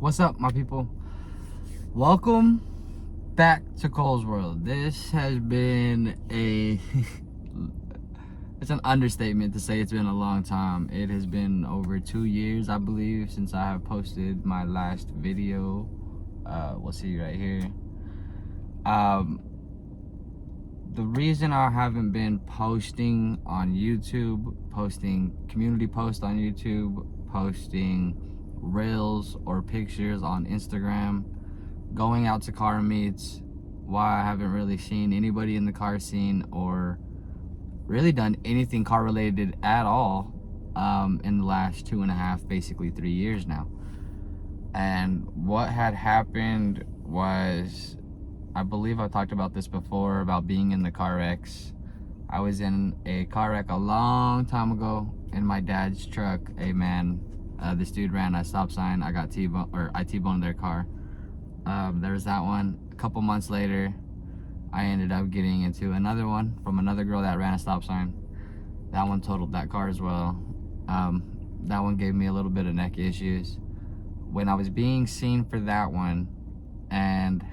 What's up, my people? Welcome back to Coleesworld. This has been a it's an understatement to say it's been a long time. It has been over 2 years, I believe, since I have posted my last video. We'll see right here. The reason I haven't been posting on YouTube, posting community posts on YouTube, posting reels or pictures on Instagram, going out to car meets, why I haven't really seen anybody in the car scene or really done anything car related at all in the last 2.5, basically 3 years now. And what had happened was, I believe I talked about this before, about being in the car wrecks. I was in a car wreck a long time ago in my dad's truck. This dude ran a stop sign. I got I T-boned their car. There was that one. A couple months later, I ended up getting into another one from another girl that ran a stop sign. That one totaled that car as well. That one gave me a little bit of neck issues. When I was being seen for that one, and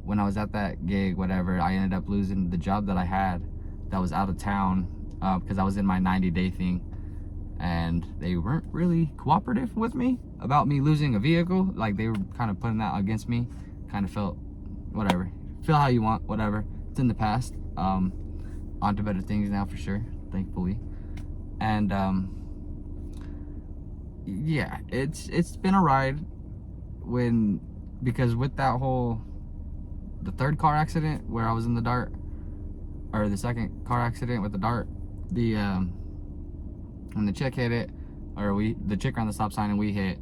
when I was at that gig, whatever, I ended up losing the job that I had that was out of town because I was in my 90-day thing, and they weren't really cooperative with me about me losing a vehicle. Like, they were kind of putting that against me. Kind of felt, whatever, feel how you want, whatever. It's in the past. On to better things now, for sure, thankfully. And yeah, it's been a ride because with that whole, the third car accident where I was in the dart, or the second car accident with the dart, when the chick hit it, or the chick ran the stop sign and we hit,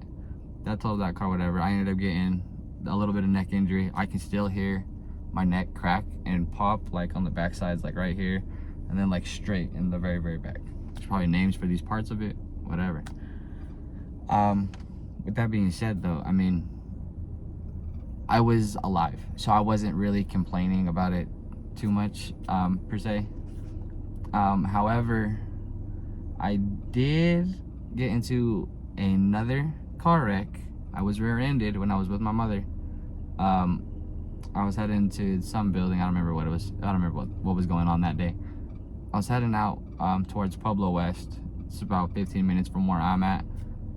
that totaled that car, whatever. I ended up getting a little bit of neck injury. I can still hear my neck crack and pop, like on the back sides, like right here, and then like straight in the very, very back. There's probably names for these parts of it, whatever. With that being said though, I mean, I was alive, so I wasn't really complaining about it too much, per se. However, I did get into another car wreck. I was rear-ended when I was with my mother. I was heading to some building. I don't remember what it was. I don't remember what was going on that day. I was heading out towards Pueblo West. It's about 15 minutes from where I'm at,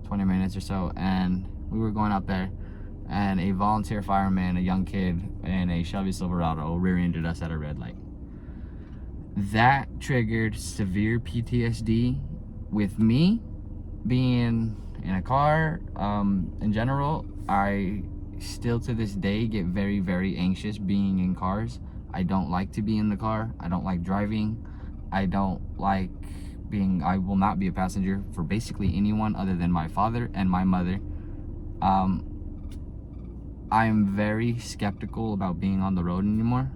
20 minutes or so, and we were going out there, and a volunteer fireman, a young kid in a Chevy Silverado, rear-ended us at a red light. That triggered severe PTSD with me being in a car. In general, I still to this day get very, very anxious being in cars. I don't like to be in the car. I don't like driving. I don't like I will not be a passenger for basically anyone other than my father and my mother. I'm very skeptical about being on the road anymore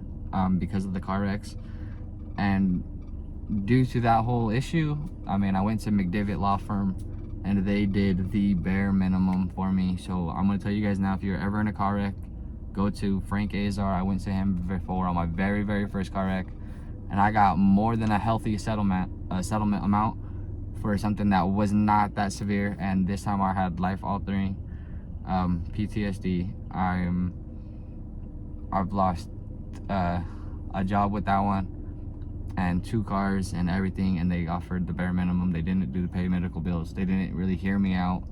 because of the car wrecks. And due to that whole issue, I mean, I went to McDivitt Law Firm, and they did the bare minimum for me. So I'm going to tell you guys now, if you're ever in a car wreck, go to Frank Azar. I went to him before on my very, very first car wreck, and I got more than a healthy settlement amount for something that was not that severe. And this time I had life-altering PTSD. I've lost a job with that one, and 2 cars and everything, and they offered the bare minimum. They didn't do the pay medical bills. They didn't really hear me out.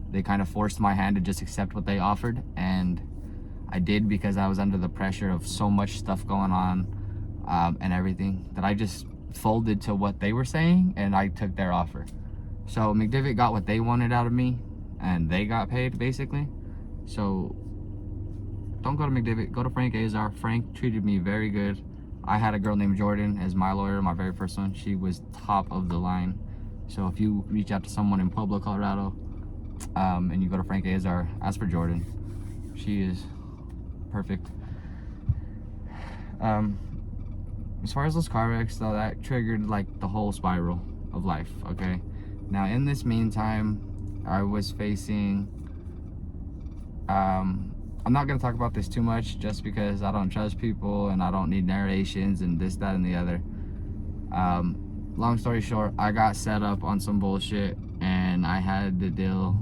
They kind of forced my hand to just accept what they offered, and I did because I was under the pressure of so much stuff going on and everything, that I just folded to what they were saying, and I took their offer. So McDivitt got what they wanted out of me, and they got paid, basically. So don't go to McDivitt, go to Frank Azar. Frank treated me very good. I had a girl named Jordan as my lawyer, my very first one. She was top of the line. So if you reach out to someone in Pueblo, Colorado, and you go to Frank Azar, ask for Jordan. She is perfect. As far as those car wrecks though, that triggered like the whole spiral of life, okay? Now in this meantime, I was facing, I'm not going to talk about this too much just because I don't trust people and I don't need narrations and this, that, and the other. Long story short, I got set up on some bullshit and I had to deal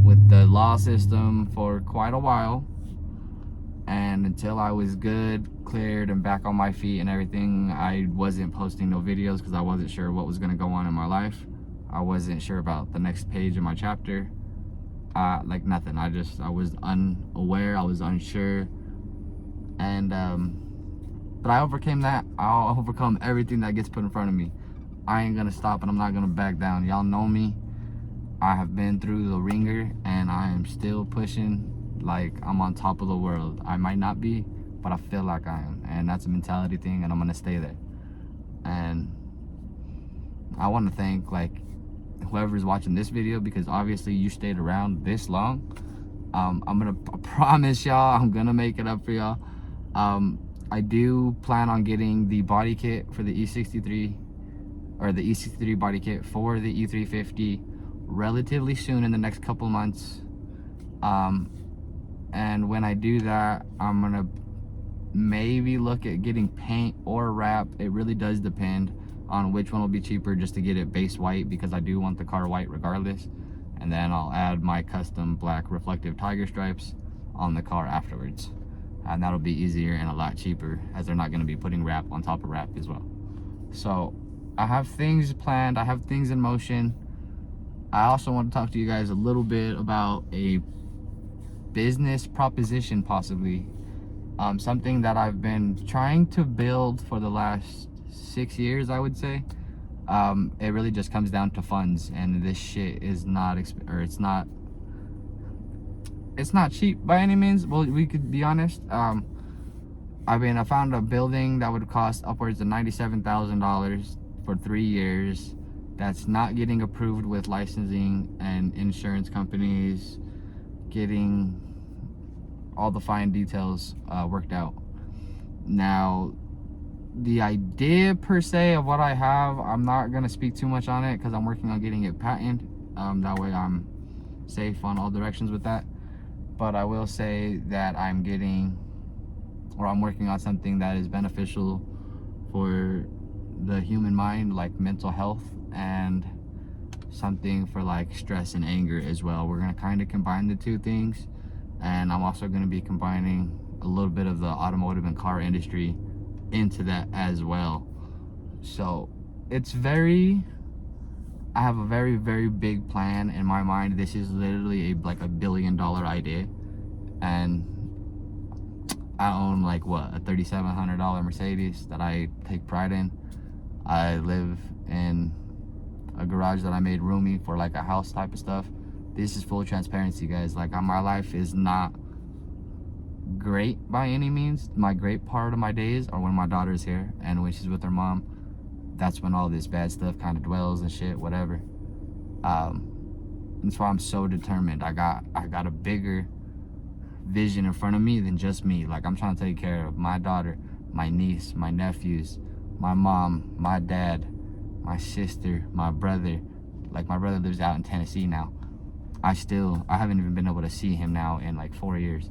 with the law system for quite a while, and until I was good, cleared, and back on my feet and everything, I wasn't posting no videos because I wasn't sure what was going to go on in my life. I wasn't sure about the next page in my chapter. Like nothing. I was unaware, I was unsure, and but I overcame that. I'll overcome everything that gets put in front of me. I ain't gonna stop, and I'm not gonna back down. Y'all know me. I have been through the ringer, and I am still pushing like I'm on top of the world. I might not be, but I feel like I am, and that's a mentality thing, and I'm gonna stay there. And I want to thank like whoever's watching this video, because obviously you stayed around this long. I promise y'all I'm gonna make it up for y'all. I do plan on getting the body kit for the E63, or the E63 body kit for the E350 relatively soon, in the next couple months. And when I do that, I'm gonna maybe look at getting paint or wrap. It really does depend on which one will be cheaper, just to get it base white, because I do want the car white regardless. And then I'll add my custom black reflective tiger stripes on the car afterwards, and that'll be easier and a lot cheaper, as they're not going to be putting wrap on top of wrap as well. So I have things planned, I have things in motion. I also want to talk to you guys a little bit about a business proposition, possibly something that I've been trying to build for the last 6 years, I would say. It really just comes down to funds, and this shit is not it's not cheap by any means. Well, we could be honest. I found a building that would cost upwards of $97,000 for 3 years. That's not getting approved with licensing and insurance companies, getting all the fine details worked out. Now, the idea per se of what I have, I'm not going to speak too much on it, because I'm working on getting it patented. That way I'm safe on all directions with that. But I will say that I'm working on something that is beneficial for the human mind, like mental health, and something for like stress and anger as well. We're going to kind of combine the two things, and I'm also going to be combining a little bit of the automotive and car industry into that as well. So I have a very, very big plan in my mind. This is literally like $1 billion idea, and I own like what, a $3,700 Mercedes that I take pride in. I live in a garage that I made roomy for like a house type of stuff. This is full transparency, guys. Like, my life is not great by any means. My great part of my days are when my daughter's here, and when she's with her mom. That's when all this bad stuff kind of dwells and shit, whatever. That's why I'm so determined. I got a bigger vision in front of me than just me. Like, I'm trying to take care of my daughter, my niece, my nephews, my mom, my dad, my sister, my brother. Like, my brother lives out in Tennessee now. I haven't even been able to see him now in like 4 years.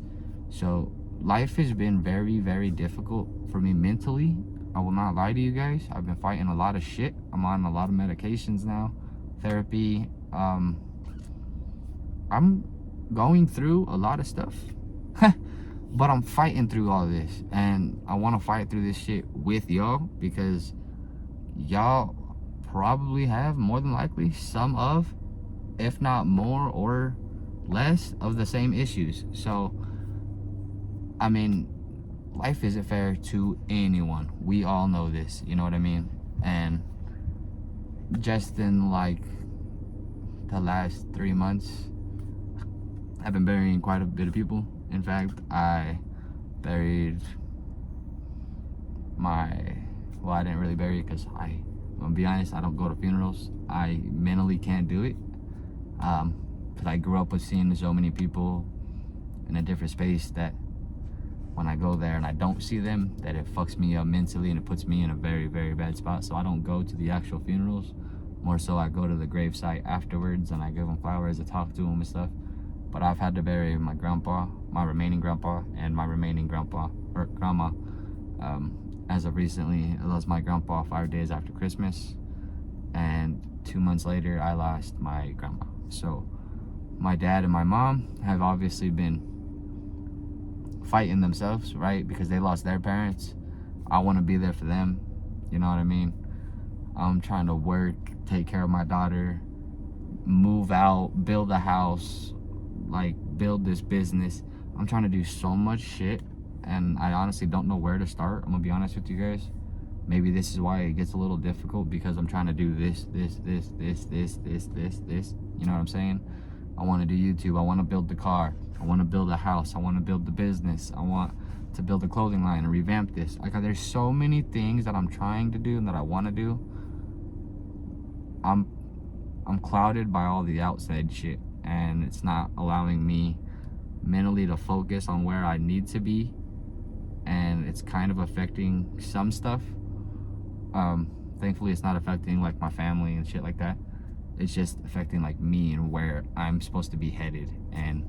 So life has been very, very difficult for me mentally. I will not lie to you guys. I've been fighting a lot of shit. I'm on a lot of medications now, therapy. I'm going through a lot of stuff, but I'm fighting through all this, and I want to fight through this shit with y'all, because y'all probably have, more than likely, some of, if not more or less, of the same issues. So, I mean, life isn't fair to anyone. We all know this, you know what I mean? And just in like the last 3 months, I've been burying quite a bit of people. In fact, I buried well, I didn't really bury it, because I'm gonna be honest, I don't go to funerals. I mentally can't do it, because I grew up with seeing so many people in a different space, that when I go there and I don't see them, that it fucks me up mentally, and it puts me in a very, very bad spot. So I don't go to the actual funerals. More so, I go to the gravesite afterwards, and I give them flowers, I talk to them and stuff. But I've had to bury my grandpa, my remaining grandpa, and my remaining grandpa or grandma. As of recently, I lost my grandpa 5 days after Christmas, and 2 months later, I lost my grandma. So My dad and my mom have obviously been fighting themselves, right? Because they lost their parents. I want to be there for them. You know what I mean? I'm trying to work, take care of my daughter, move out, build a house, like build this business. I'm trying to do so much shit, and I honestly don't know where to start. I'm gonna be honest with you guys. Maybe this is why it gets a little difficult, because I'm trying to do this. You know what I'm saying? I want to do YouTube. I want to build the car. I want to build a house. I want to build the business. I want to build a clothing line and revamp this. Like, there's so many things that I'm trying to do and that I want to do. I'm clouded by all the outside shit, and it's not allowing me mentally to focus on where I need to be, and it's kind of affecting some stuff. Thankfully it's not affecting like my family and shit like that. It's just affecting like me and where I'm supposed to be headed, and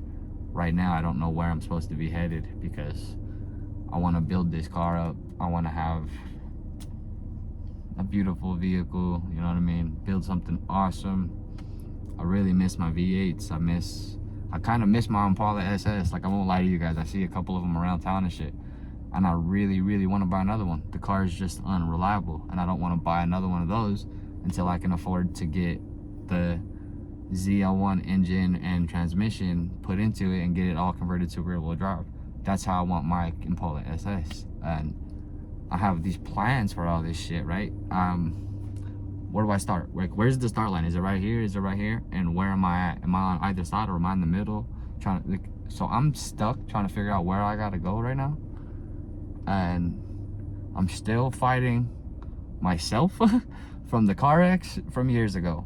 right now I don't know where I'm supposed to be headed, because I want to build this car up. I want to have a beautiful vehicle, you know what I mean? Build something awesome. I really miss my V8s. I kind of miss my Impala SS. Like, I won't lie to you guys. I see a couple of them around town and shit, and I really want to buy another one. The car is just unreliable, and I don't want to buy another one of those until I can afford to get the ZL1 engine and transmission put into it and get it all converted to rear-wheel drive. That's how I want my Impala SS, and I have these plans for all this shit, right? Where do I start? Like, where's the start line? Is it right here? Is it right here? And where am I at? Am I on either side, or am I in the middle? So I'm stuck trying to figure out where I gotta go right now, and I'm still fighting myself from the car wrecks from years ago.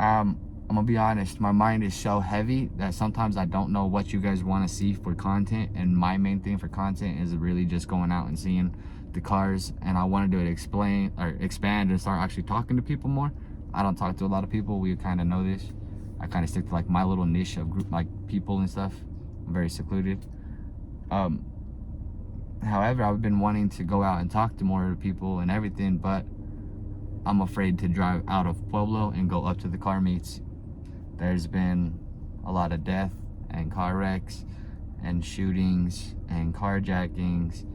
I'm gonna be honest, my mind is so heavy that sometimes I don't know what you guys want to see for content, and my main thing for content is really just going out and seeing the cars, and I want to do it expand and start actually talking to people more. I don't talk to a lot of people. We kind of know this. I kind of stick to like my little niche of group, like people and stuff. I'm very secluded. However, I've been wanting to go out and talk to more people and everything, but I'm afraid to drive out of Pueblo and go up to the car meets. There's been a lot of death and car wrecks and shootings and carjackings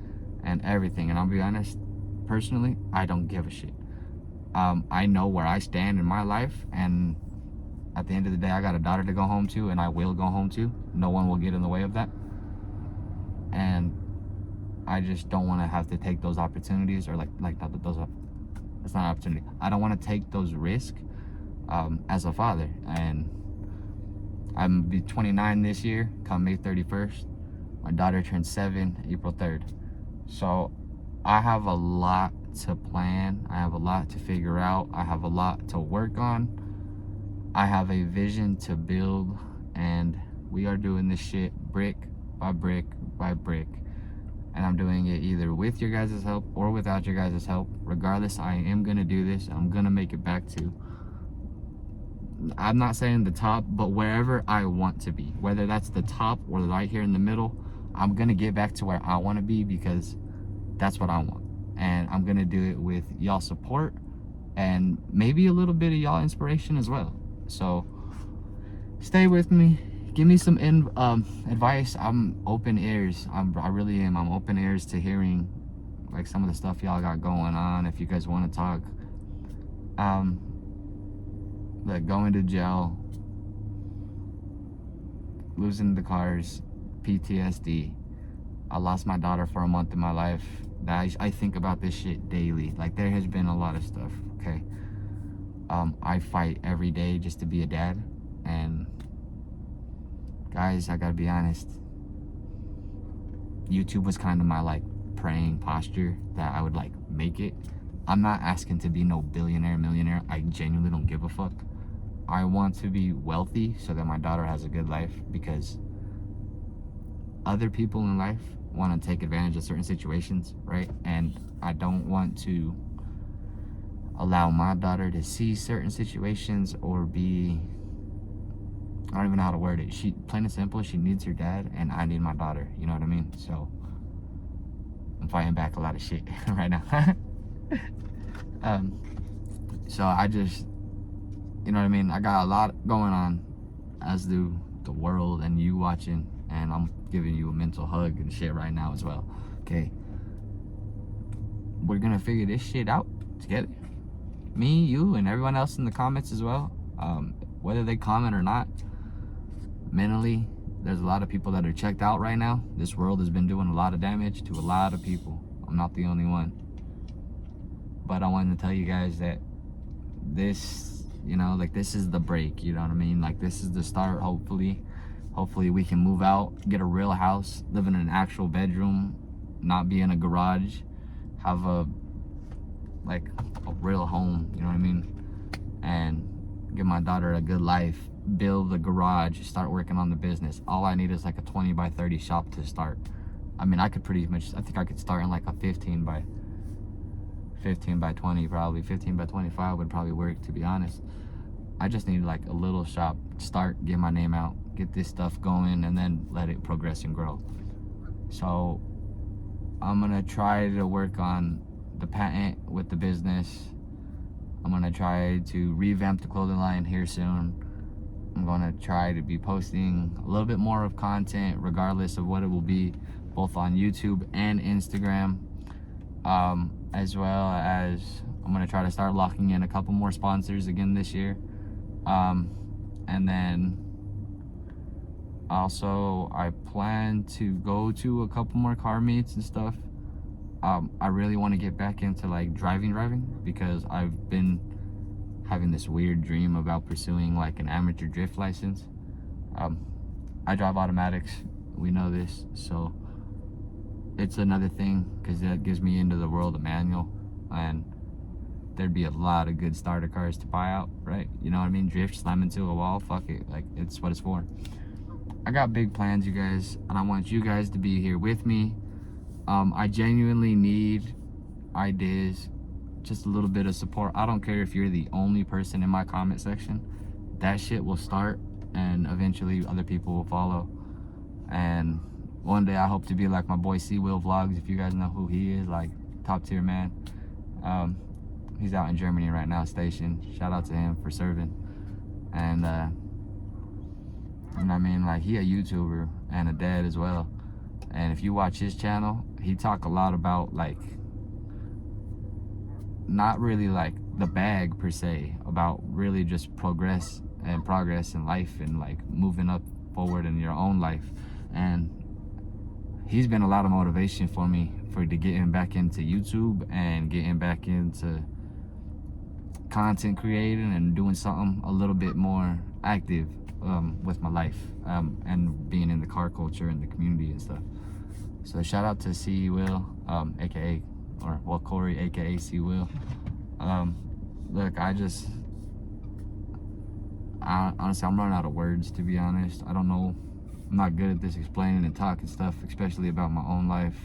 and everything, and I'll be honest, personally, I don't give a shit. I know where I stand in my life, and at the end of the day, I got a daughter to go home to, and I will go home to. No one will get in the way of that, and I just don't want to have to take those opportunities, or it's not an opportunity. I don't want to take those risks as a father, and I'm gonna be 29 this year, come May 31st. My daughter turns 7 April 3rd. So I have a lot to plan. I have a lot to figure out. I have a lot to work on. I have a vision to build, and we are doing this shit brick by brick by brick. And I'm doing it either with your guys' help or without your guys' help. Regardless, I am gonna do this. I'm gonna make it back to, I'm not saying the top, but wherever I want to be. Whether that's the top or right here in the middle, I'm gonna get back to where I wanna be, because that's what I want. And I'm gonna do it with y'all support and maybe a little bit of y'all inspiration as well. So stay with me. Give me some advice. I'm open ears. I really am. I'm open ears to hearing like some of the stuff y'all got going on. If you guys want to talk, like going to jail, losing the cars, PTSD. I lost my daughter for a month in my life. I think about this shit daily. Like, there has been a lot of stuff. Okay. I fight every day just to be a dad, and guys, I gotta be honest, YouTube was kind of my like praying posture that I would like make it. I'm not asking to be no billionaire, millionaire. I genuinely don't give a fuck. I want to be wealthy so that my daughter has a good life, because other people in life want to take advantage of certain situations, right? And I don't want to allow my daughter to see certain situations or be, I don't even know how to word it. She, plain and simple, she needs her dad, and I need my daughter. You know what I mean? So I'm fighting back a lot of shit right now. So I just, you know what I mean? I got a lot going on. as do the world and you watching, and I'm giving you a mental hug and shit right now as well. Okay, we're gonna figure this shit out together, me, you, and everyone else in the comments as well. Whether they comment or not, mentally there's a lot of people that are checked out right now. This world has been doing a lot of damage to a lot of people. I'm not the only one, but I wanted to tell you guys that this, you know, like, this is the break, you know what I mean? Like, this is the start. Hopefully we can move out, get a real house, live in an actual bedroom, not be in a garage, have a real home, you know what I mean? And give my daughter a good life, build a garage, start working on the business. All I need is like a 20 by 30 shop to start. I mean, I could pretty much, I think I could start in like a 15 by 20, probably 15 by 25 would probably work, to be honest. I just need like a little shop, start, get my name out, get this stuff going, and then let it progress and grow. So I'm gonna try to work on the patent with the business. I'm gonna try to revamp the clothing line here soon. I'm gonna try to be posting a little bit more of content, regardless of what it will be, both on YouTube and Instagram. As well as I'm gonna try to start locking in a couple more sponsors again this year. And then also I plan to go to a couple more car meets and stuff. I really want to get back into like driving because I've been having this weird dream about pursuing like an amateur drift license. I drive automatics, we know this, so it's another thing because that gives me into the world of manual, and there'd be a lot of good starter cars to buy out, right? You know what I mean? Drift, slam into a wall, fuck it, like, it's what it's for. I got big plans, you guys, and I want you guys to be here with me. I genuinely need ideas, just a little bit of support. I don't care if you're the only person in my comment section. That shit will start, and eventually other people will follow. And one day I hope to be like my boy C-Will Vlogs, if you guys know who he is, like, top tier man. He's out in Germany right now, stationed. Shout out to him for serving. And you know what I mean, like, he a YouTuber and a dad as well. And if you watch his channel, he talk a lot about, like, not really like the bag per se, about really just progress in life, and like moving up forward in your own life. And he's been a lot of motivation for me to getting back into YouTube and getting back into content creating and doing something a little bit more active with my life, and being in the car culture and the community and stuff. So shout out to C-Will, aka, or well, Corey, aka C-Will. Look, honestly, I'm running out of words, to be honest. I don't know, I'm not good at this explaining and talking stuff, especially about my own life,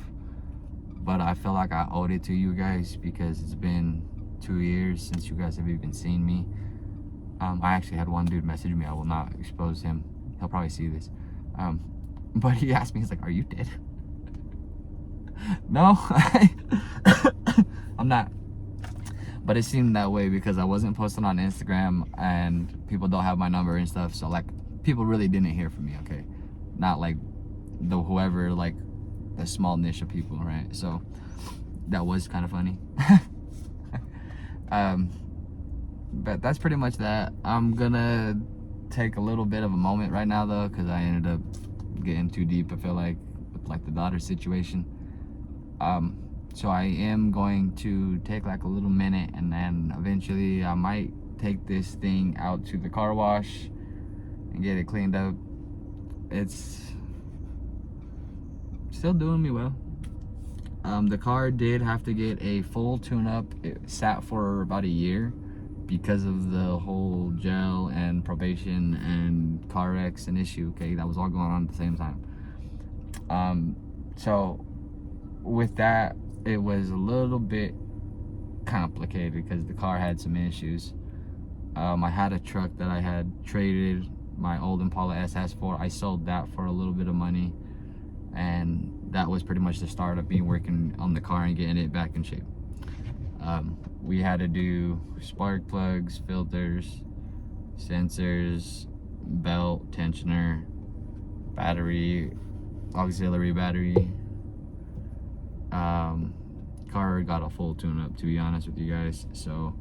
but I feel like I owed it to you guys because it's been 2 years since you guys have even seen me. I actually had one dude message me. I will not expose him, he'll probably see this, but he asked me, he's like, are you dead? No, I'm not. But it seemed that way because I wasn't posting on Instagram and people don't have my number and stuff. So like, people really didn't hear from me, okay? Not like whoever, like the small niche of people, right? So that was kind of funny. But that's pretty much that. I'm gonna take a little bit of a moment right now though, because I ended up getting too deep, I feel like, with like the daughter situation. So I am going to take like a little minute, and then eventually I might take this thing out to the car wash and get it cleaned up. It's still doing me well. The car did have to get a full tune-up. It sat for about a year because of the whole gel and probation and car wrecks and issue, okay? That was all going on at the same time. So with that, it was a little bit complicated because the car had some issues. I had a truck that I had traded my old Impala SS for. I sold that for a little bit of money, and that was pretty much the start of me working on the car and getting it back in shape. We had to do spark plugs, filters, sensors, belt, tensioner, battery, auxiliary battery. Car got a full tune-up, to be honest with you guys. So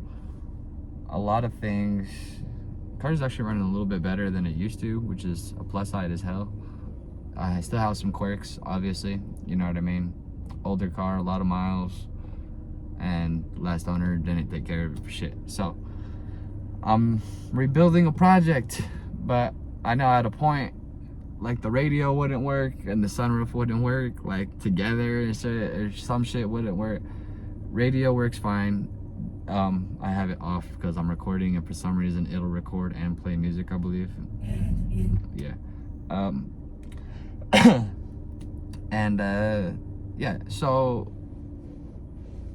a lot of things. Car's actually running a little bit better than it used to, which is a plus side as hell. I still have some quirks, obviously, you know what I mean. Older car, a lot of miles, and last owner didn't take care of it for shit. So I'm rebuilding a project, but I know at a point, like, the radio wouldn't work and the sunroof wouldn't work, like, together and shit, or some shit wouldn't work. Radio works fine. I have it off because I'm recording, and for some reason it'll record and play music, I believe. Yeah. And yeah, so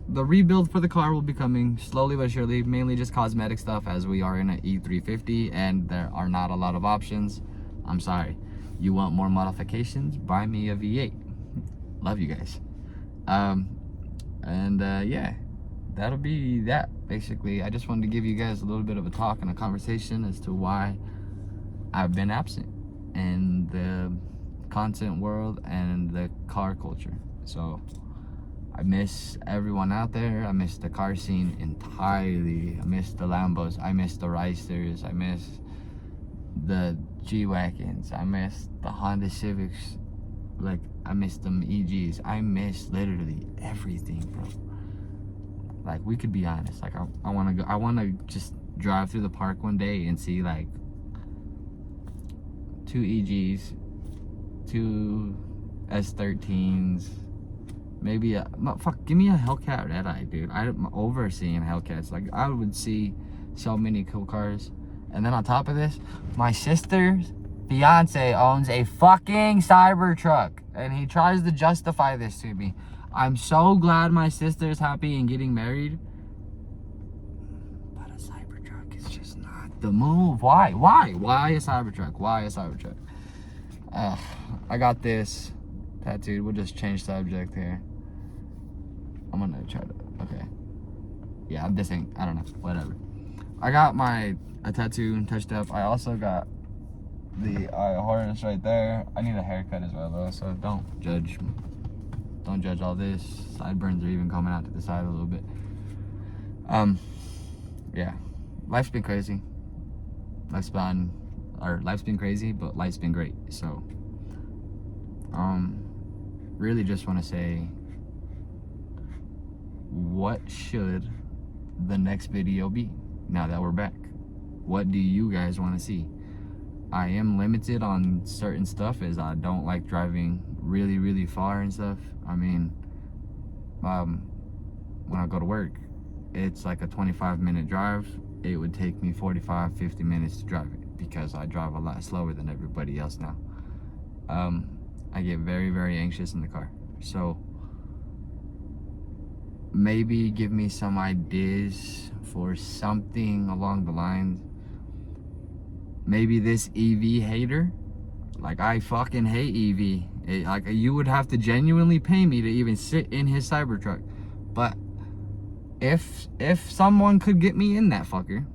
the rebuild for the car will be coming slowly but surely, mainly just cosmetic stuff, as we are in an E350 and there are not a lot of options. I'm sorry. You want more modifications? Buy me a V8. Love you guys. Yeah, that'll be that, basically. I just wanted to give you guys a little bit of a talk and a conversation as to why I've been absent in the content world and the car culture. So I miss everyone out there. I miss the car scene entirely. I miss the Lambos. I miss the Ricers. I miss the G-Wagons. I miss the Honda Civics. Like, I miss them EGs. I miss literally everything, bro. Like, we could be honest. Like, I want to just drive through the park one day and see, like, 2 EGs, 2 S13s, maybe give me a Hellcat Red Eye, dude. I'm over seeing Hellcats. Like, I would see so many cool cars. And then on top of this, my sister's fiance owns a fucking Cybertruck, and he tries to justify this to me. I'm so glad my sister's happy and getting married, but a Cybertruck is just not the move. Why a Cybertruck? Why a Cybertruck? I got this tattooed. We'll just change subject here. I'm gonna try to, okay. Yeah, this ain't, I don't know, whatever. I got a tattoo touched up. I also got the horse right there. I need a haircut as well, though, so don't judge all this. Sideburns are even coming out to the side a little bit. Yeah, life's been crazy. Life's been crazy, but life's been great. So really just want to say, what should the next video be now that we're back? What do you guys want to see? I am limited on certain stuff, as I don't like driving really, really far and stuff. I mean, when I go to work, it's like a 25-minute drive. It would take me 45, 50 minutes to drive it, because I drive a lot slower than everybody else now. I get very, very anxious in the car. So maybe give me some ideas for something along the lines. Maybe this EV hater, like, I fucking hate EV. Like, you would have to genuinely pay me to even sit in his Cybertruck. But if someone could get me in that fucker,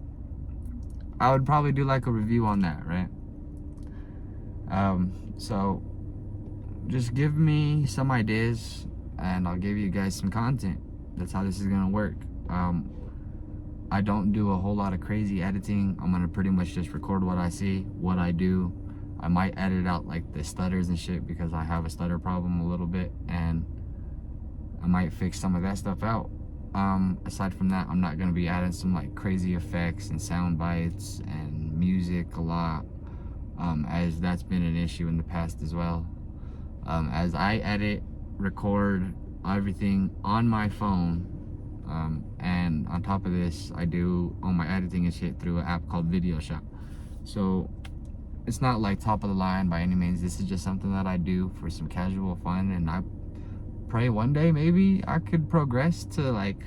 I would probably do like a review on that, right? So just give me some ideas and I'll give you guys some content. That's how this is gonna work. I don't do a whole lot of crazy editing. I'm gonna pretty much just record what I see, what I do. I might edit out like the stutters and shit, because I have a stutter problem a little bit, and I might fix some of that stuff out. Aside from that, I'm not gonna be adding some like crazy effects and sound bites and music a lot, as that's been an issue in the past as well. As I edit, record everything on my phone, and on top of this, I do all my editing and shit through an app called Video Shop. So it's not like top of the line by any means. This is just something that I do for some casual fun, and I pray one day maybe I could progress to like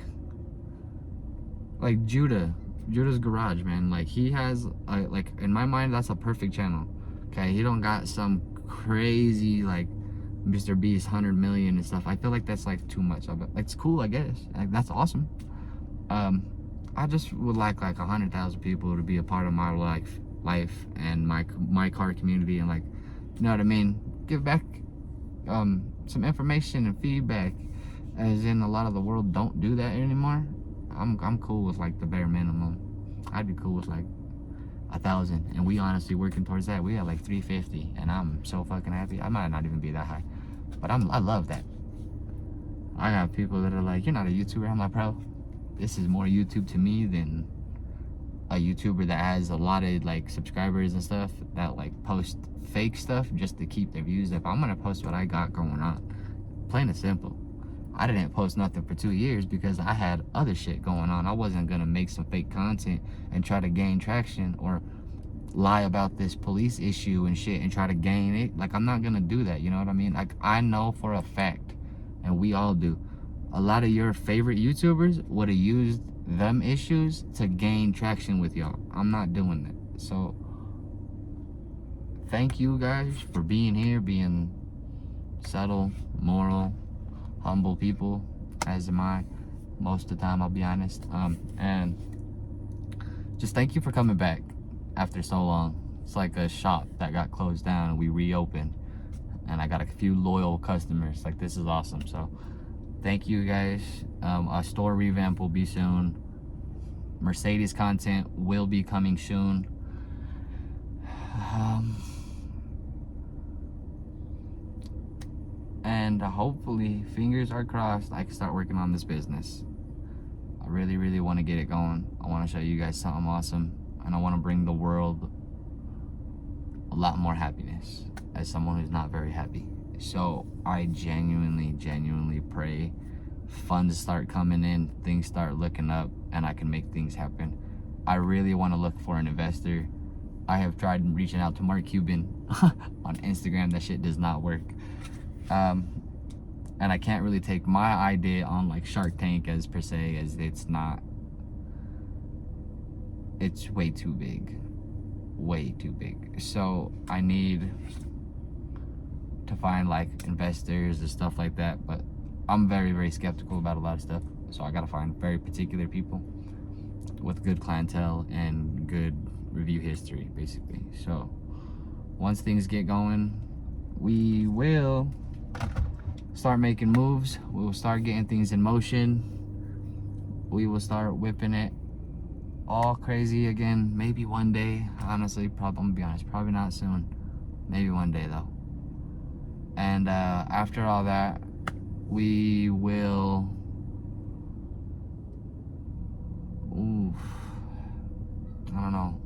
Judah's Garage, man. Like, he has like, in my mind, that's a perfect channel. Okay, he don't got some crazy like Mr. Beast 100 million and stuff. I feel like that's like too much of it. It's cool, I guess. Like, that's awesome. I just would like 100,000 people to be a part of my life life and my car community, and like, you know what I mean, give back some information and feedback, as in a lot of the world don't do that anymore. I'm cool with like the bare minimum. I'd be cool with like 1,000, and we honestly working towards that. We have like 350, and I'm so fucking happy. I might not even be that high, but I love that. I have people that are like, you're not a YouTuber. I'm like, bro, this is more YouTube to me than a YouTuber that has a lot of like subscribers and stuff that like post fake stuff just to keep their views up. I'm gonna post what I got going on, plain and simple. I didn't post nothing for 2 years because I had other shit going on. I wasn't gonna make some fake content and try to gain traction, or lie about this police issue and shit and try to gain it. Like, I'm not gonna do that, you know what I mean? Like, I know for a fact, and we all do, a lot of your favorite YouTubers would have used them issues to gain traction with y'all. I'm not doing that. So thank you guys for being here, being subtle, moral, humble people, as am I most of the time, I'll be honest. And just thank you for coming back after so long. It's like a shop that got closed down and we reopened, and I got a few loyal customers. Like, this is awesome. So thank you guys. A store revamp will be soon. Mercedes content will be coming soon. And hopefully, fingers are crossed, I can start working on this business. I really, really want to get it going. I want to show you guys something awesome, and I want to bring the world a lot more happiness as someone who's not very happy. So I genuinely pray funds start coming in, things start looking up, and I can make things happen. I really want to look for an investor. I have tried reaching out to Mark Cuban on Instagram. That shit does not work. And I can't really take my idea on like Shark Tank as per se, as it's way too big. So I need to find like investors and stuff like that, but I'm very, very skeptical about a lot of stuff. So I gotta find very particular people with good clientele and good review history, basically. So once things get going, we will start making moves. We will start getting things in motion. We will start whipping it all crazy again. Maybe one day, honestly. I'm gonna be honest, probably not soon. Maybe one day though. And after all that, we will, I don't know.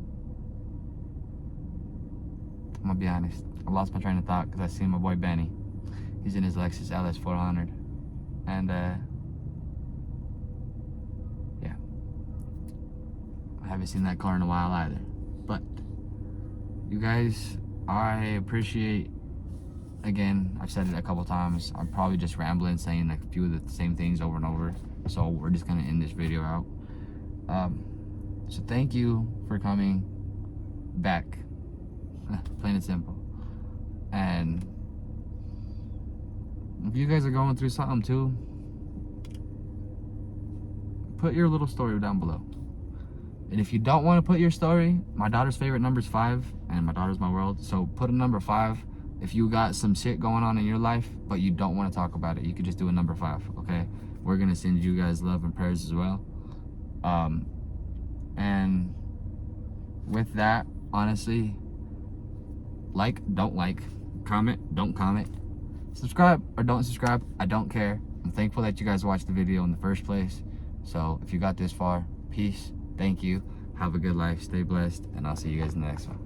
I'm gonna be honest, I lost my train of thought because I seen my boy Benny. He's in his Lexus LS 400, and yeah, I haven't seen that car in a while either. But you guys, I appreciate, again, I've said it a couple times, I'm probably just rambling, saying like a few of the same things over and over, so we're just gonna end this video out. So thank you for coming back, plain and simple. And if you guys are going through something too, put your little story down below. And if you don't want to put your story, my daughter's favorite number is 5, and my daughter's my world, so put a number 5. If you got some shit going on in your life, but you don't want to talk about it, you could just do a number 5, okay? We're gonna send you guys love and prayers as well. And with that, honestly, like, don't like, comment, don't comment, subscribe or don't subscribe, I don't care. I'm thankful that you guys watched the video in the first place. So if you got this far, peace, thank you, have a good life, stay blessed, and I'll see you guys in the next one.